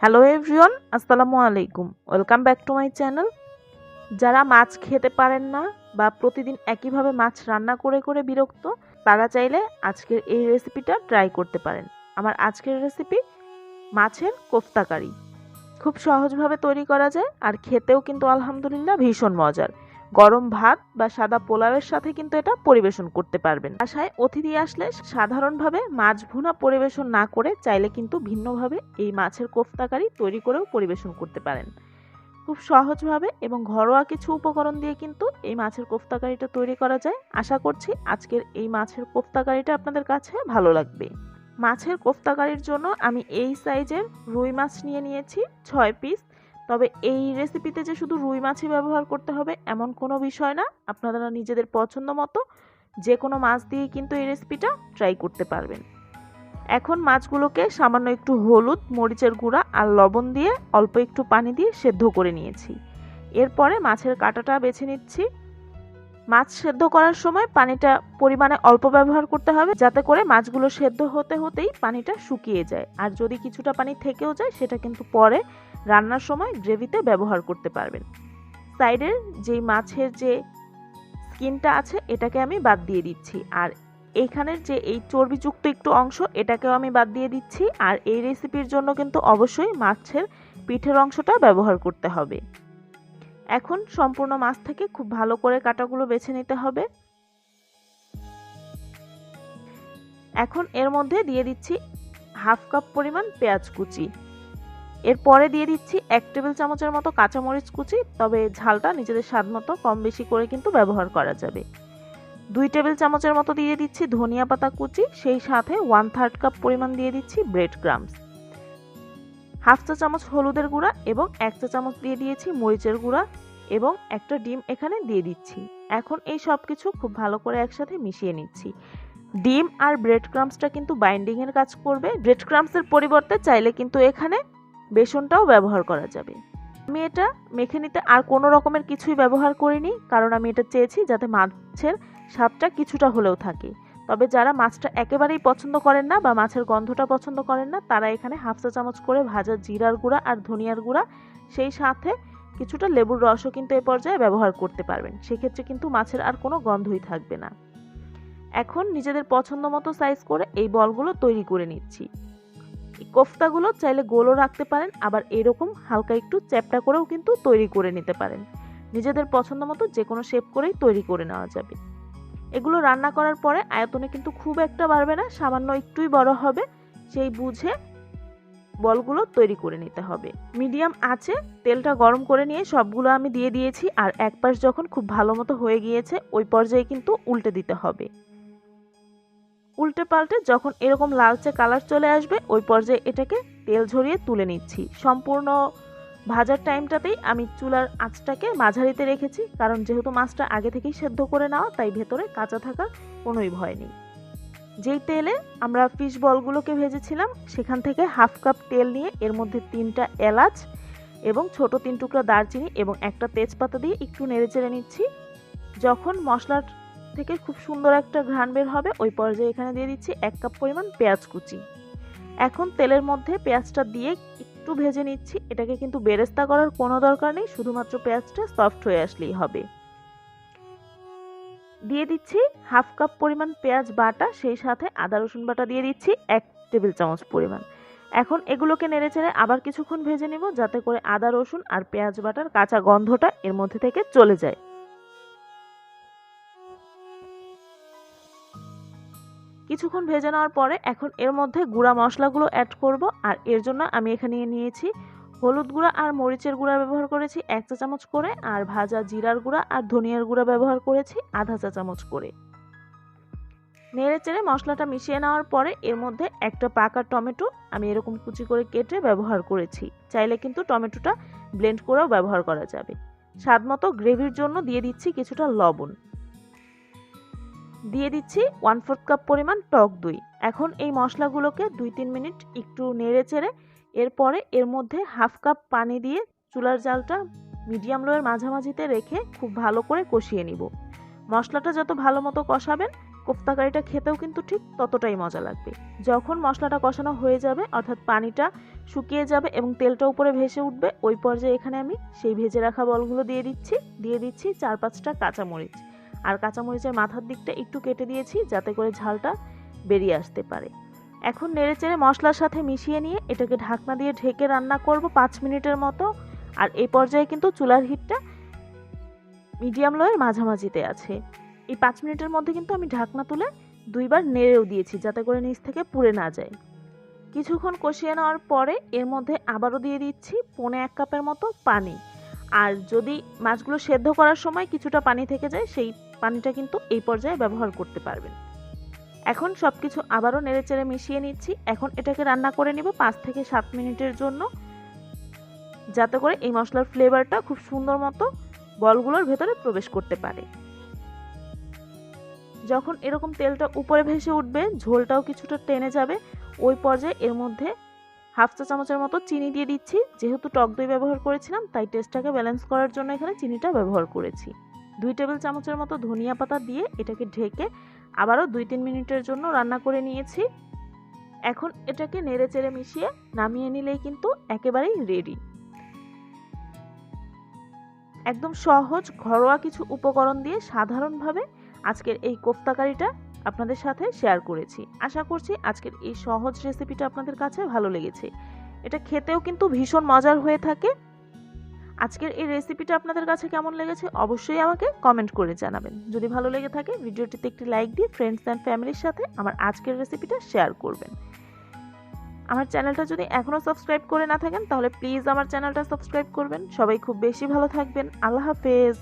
Hello everyone, আসসালামু আলাইকুম। Welcome back to my channel. যারা মাছ খেতে পারেন না বা প্রতিদিন একইভাবে মাছ রান্না করে করে বিরক্ত, তারা চাইলে আজকের এই রেসিপিটা ট্রাই করতে পারেন। আমার আজকের রেসিপি মাছের কোফতা কারি। খুব সহজভাবে তৈরি করা যায় আর খেতেও কিন্তু আলহামদুলিল্লাহ ভীষণ মজার। গরম ভাত বা সাদা পোলাওয়ের সাথে কিন্তু এটা পরিবেশন করতে পারবেন। বাসায় অতিথি আসলে সাধারণভাবে মাছ ভুনা পরিবেশন না করে চাইলে কিন্তু ভিন্নভাবে এই মাছের কোফতা কারি তৈরি করেও পরিবেশন করতে পারেন। খুব সহজভাবে এবং ঘরোয়া কিছু উপকরণ দিয়ে কিন্তু এই মাছের কোফতা কারিটা তৈরি করা যায়। আশা করছি আজকের এই মাছের কোফতা কারিটা আপনাদের কাছে ভালো লাগবে। মাছের কোফতা কারির জন্য আমি এই সাইজের রুই মাছ নিয়েছি 6 পিস। তবে এই রেসিপিতে যে শুধু রুই মাছই ব্যবহার করতে হবে এমন কোনো বিষয় না, আপনারা নিজেদের পছন্দ মতো যে কোনো মাছ দিয়ে কিন্তু এই রেসিপিটা ট্রাই করতে পারবেন। এখন মাছগুলোকে সামান্য একটু হলুদ, মরিচের গুঁড়া আর লবণ দিয়ে অল্প একটু পানি দিয়ে সেদ্ধ করে নিয়েছি। এরপরে মাছের কাঁটাটা বেছে নিচ্ছি। মাছ সেদ্ধ করার সময় পানিটা পরিমাণে অল্প ব্যবহার করতে হবে, যাতে করে মাছগুলো সেদ্ধ হতে হতেই পানিটা শুকিয়ে যায়। আর যদি কিছুটা পানি থেকেও যায় সেটা কিন্তু পরে রান্নার সময় গ্রেভিতে ব্যবহার করতে পারবেন। সাইডের যেই মাছের যে স্কিনটা আছে এটাকে আমি বাদ দিয়ে দিচ্ছি, আর এইখানের যে এই চর্বিযুক্ত একটু অংশ এটাকেও আমি বাদ দিয়ে দিচ্ছি। আর এই রেসিপির জন্য কিন্তু অবশ্যই মাছের পিঠের অংশটা ব্যবহার করতে হবে। এখন সম্পূর্ণ মাছ থেকে খুব ভালো করে কাঁটাগুলো বেছে নিতে হবে। এখন এর মধ্যে দিয়ে দিচ্ছি হাফ কাপ পরিমাণ পেঁয়াজ কুচি। এরপরে দিয়ে দিচ্ছি 1 টেবিল চামচের মতো কাঁচামরিচ কুচি, তবে ঝালটা নিজেদের স্বাদ মতো কম বেশি করে কিন্তু ব্যবহার করা যাবে। 2 টেবিল চামচের মতো দিয়ে দিচ্ছি ধনিয়া পাতা কুচি, সেই সাথে 1/3 কাপ পরিমাণ দিয়ে দিচ্ছি ব্রেড ক্রাম্বস, হাফ চা চামচ হলুদের গুঁড়া এবং 1 চা চামচ দিয়ে দিয়েছি মরিচের গুঁড়া এবং একটা ডিম এখানে দিয়ে দিচ্ছি। এখন এই সব কিছু খুব ভালো করে একসাথে মিশিয়ে নিচ্ছি। ডিম আর ব্রেড ক্রাম্বসটা কিন্তু বাইন্ডিং এর কাজ করবে। ব্রেড ক্রাম্বসের পরিবর্তে চাইলে কিন্তু এখানে বেসনটাও ব্যবহার করা যাবে। আমি এটা মেখে নিতে আর কোনো রকমের কিছুই ব্যবহার করিনি, কারণ আমি এটা চেয়েছি যাতে মাছের স্বাদটা কিছুটা হলেও থাকে। তবে যারা মাছটা একেবারেই পছন্দ করেন না বা মাছের গন্ধটা পছন্দ করেন না, তারা এখানে হাফ চা চামচ করে ভাজা জিরার গুঁড়া আর ধনিয়ার গুঁড়া, সেই সাথে কিছুটা লেবুর রসও কিন্তু এই পর্যায়ে ব্যবহার করতে পারবেন। সেক্ষেত্রে কিন্তু মাছের আর কোনো গন্ধই থাকবে না। এখন নিজেদের পছন্দ মতো সাইজ করে এই বলগুলো তৈরি করে নিচ্ছি। কোফতাগুলো চাইলে গোলও রাখতে পারেন, আবার এরকম হালকা একটু চ্যাপ্টা করেও কিন্তু তৈরি করে নিতে পারেন। নিজেদের পছন্দ মতো যে কোনো শেপ করেই তৈরি করে নেওয়া যাবে। এগুলো রান্না করার পরে আয়তনে কিন্তু খুব একটা বাড়বে না, সামান্য একটুই বড় হবে, সেই বুঝে বলগুলো তৈরি করে নিতে হবে। মিডিয়াম আঁচে তেলটা গরম করে নিয়ে সবগুলো আমি দিয়ে দিয়েছি, আর এক পাশ যখন খুব ভালো মতো হয়ে গিয়েছে ওই পর্যায়ে কিন্তু উল্টে দিতে হবে। উল্টে পাল্টে যখন এরকম লালচে কালার চলে আসবে ওই পর্যায়ে এটাকে তেল ঝরিয়ে তুলে নিচ্ছি। সম্পূর্ণ ভাজার টাইমটাতেই আমি চুলার আঁচটাকে মাঝারিতে রেখেছি, কারণ যেহেতু মাছটা আগে থেকেই সেদ্ধ করে নেওয়া, তাই ভেতরে কাঁচা থাকার কোনোই ভয় নেই। যেই তেলে আমরা ফিশ বলগুলোকে ভেজেছিলাম সেখান থেকে হাফ কাপ তেল নিয়ে এর মধ্যে 3টা এলাচ এবং ছোট 3 টুকরা দারচিনি এবং একটা তেজপাতা দিয়ে একটু নেড়েচেড়ে নিচ্ছি। যখন মশলার থেকে খুব সুন্দর একটা ঘ্রাণ বের হবে ওই পর্যায়ে এখানে দিয়ে দিচ্ছি 1 কাপ পরিমাণ পেঁয়াজ কুচি। এখন তেলের মধ্যে পেঁয়াজটা দিয়ে একটু ভেজে নিচ্ছি। এটাকে কিন্তু বেরেস্তা করার কোনো দরকার নেই, শুধুমাত্র পেঁয়াজটা সফট হয়ে আসলেই হবে। দিয়ে দিচ্ছি হাফ কাপ পরিমাণ পেঁয়াজ বাটা, সেই সাথে আদা রসুন বাটা দিয়ে দিচ্ছি 1 টেবিল চামচ পরিমাণ। এখন এগুলোকে নেড়েচেড়ে আবার কিছুক্ষণ ভেজে নিব, যাতে করে আদা রসুন আর পেঁয়াজ বাটার কাঁচা গন্ধটা এর মধ্যে থেকে চলে যায়। কিছুক্ষণ ভেজে নেওয়ার পরে এখন এর মধ্যে গুঁড়া মশলাগুলো অ্যাড করব, আর এর জন্য আমি এখানে নিয়েছি হলুদ গুঁড়া আর মরিচের গুঁড়া ব্যবহার করেছি 1 চা চামচ করে, আর ভাজা জিরার গুঁড়া আর ধনিয়ার গুঁড়া ব্যবহার করেছি আধা চা চামচ করে। নেড়ে চেড়ে মশলাটা মিশিয়ে নেওয়ার পরে এর মধ্যে একটা পাকা টমেটো আমি এরকম কুচি করে কেটে ব্যবহার করেছি। চাইলে কিন্তু টমেটোটা ব্লেন্ড করেও ব্যবহার করা যাবে। স্বাদ মতো গ্রেভির জন্য দিয়ে দিচ্ছি কিছুটা লবণ, দিয়ে দিচ্ছি 1/4 কাপ পরিমাণ টক দই। এখন এই মশলাগুলোকে 2-3 মিনিট একটু নেড়ে চেড়ে এরপরে এর মধ্যে হাফ কাপ পানি দিয়ে চুলার জালটা মিডিয়াম লোয়ের মাঝামাঝিতে রেখে খুব ভালো করে কষিয়ে নিব। মশলাটা যত ভালো মতো কষাবেন কোফতা কারিটা খেতেও কিন্তু ঠিক ততটাই মজা লাগবে। যখন মশলাটা কষানো হয়ে যাবে অর্থাৎ পানিটা শুকিয়ে যাবে এবং তেলটা উপরে ভেসে উঠবে, ওই পর্যায়ে এখানে আমি সেই ভেজে রাখা বলগুলো দিয়ে দিচ্ছি 4-5টা কাঁচামরিচ। আর কাঁচামরিচের মাথার দিকটা একটু কেটে দিয়েছি যাতে করে ঝালটা বেরিয়ে আসতে পারে। এখন নেড়েচেড়ে মশলার সাথে মিশিয়ে নিয়ে এটাকে ঢাকনা দিয়ে ঢেকে রান্না করব 5 মিনিটের মতো। আর এই পর্যায়ে কিন্তু চুলার হিটটা মিডিয়াম লোয়ের মাঝামাঝিতে আছে। এই 5 মিনিটের মধ্যে কিন্তু আমি ঢাকনা তুলে 2বার নেড়েও দিয়েছি যাতে করে নিচ থেকে পুড়ে না যায়। কিছুক্ষণ কষিয়ে নেওয়ার পরে এর মধ্যে আবারও দিয়ে দিচ্ছি 1.25 কাপের মতো পানি। আর যদি মাছগুলো সেদ্ধ করার সময় কিছুটা পানি থেকে যায়, সেই পানিটা কিন্তু এই পর্যায়ে ব্যবহার করতে পারবেন। এখন সবকিছু আবারও নেড়েচেড়ে মিশিয়ে নিচ্ছি। এখন এটাকে রান্না করে নিব 5 থেকে 7 মিনিটের জন্য, যাতে করে এই মশলার ফ্লেভারটা খুব সুন্দর মতো বলগুলোর ভেতরে প্রবেশ করতে পারে। যখন এরকম তেলটা উপরে ভেসে উঠবে, ঝোলটাও কিছুটা টেনে যাবে, ওই পর্যায়ে এর মধ্যে হাফ চা চামচের মতো চিনি দিয়ে দিচ্ছি। যেহেতু টক দই ব্যবহার করেছিলাম তাই টেস্টটাকে ব্যালেন্স করার জন্য এখানে চিনিটা ব্যবহার করেছি। 2 টেবিল চামচের মতো ধনিয়া পাতা দিয়ে এটাকে ঢেকে আবারও 2-3 মিনিটের জন্য রান্না করে নিয়েছি। এখন এটাকে নেড়েচেড়ে মিশিয়ে নামিয়ে নিলেই কিন্তু একেবারেই রেডি। একদম সহজ ঘরোয়া কিছু উপকরণ দিয়ে সাধারণভাবে আজকের এই কোফতা কারিটা আপনাদের সাথে শেয়ার করেছি। আশা করছি আজকের এই সহজ রেসিপিটা আপনাদের কাছে ভালো লেগেছে। এটা খেতেও কিন্তু ভীষণ মজার হয়ে থাকে। আজকের এই রেসিপিটা আপনাদের কাছে কেমন লেগেছে অবশ্যই আমাকে কমেন্ট করে জানাবেন। যদি ভালো লেগে থাকে ভিডিওটিতে একটি লাইক দিয়ে ফ্রেন্ডস অ্যান্ড ফ্যামিলির সাথে আমার আজকের রেসিপিটা শেয়ার করবেন। আমার চ্যানেলটা যদি এখনও সাবস্ক্রাইব করে না থাকেন তাহলে প্লিজ আমার চ্যানেলটা সাবস্ক্রাইব করবেন। সবাই খুব বেশি ভালো থাকবেন। আল্লাহ হাফেজ।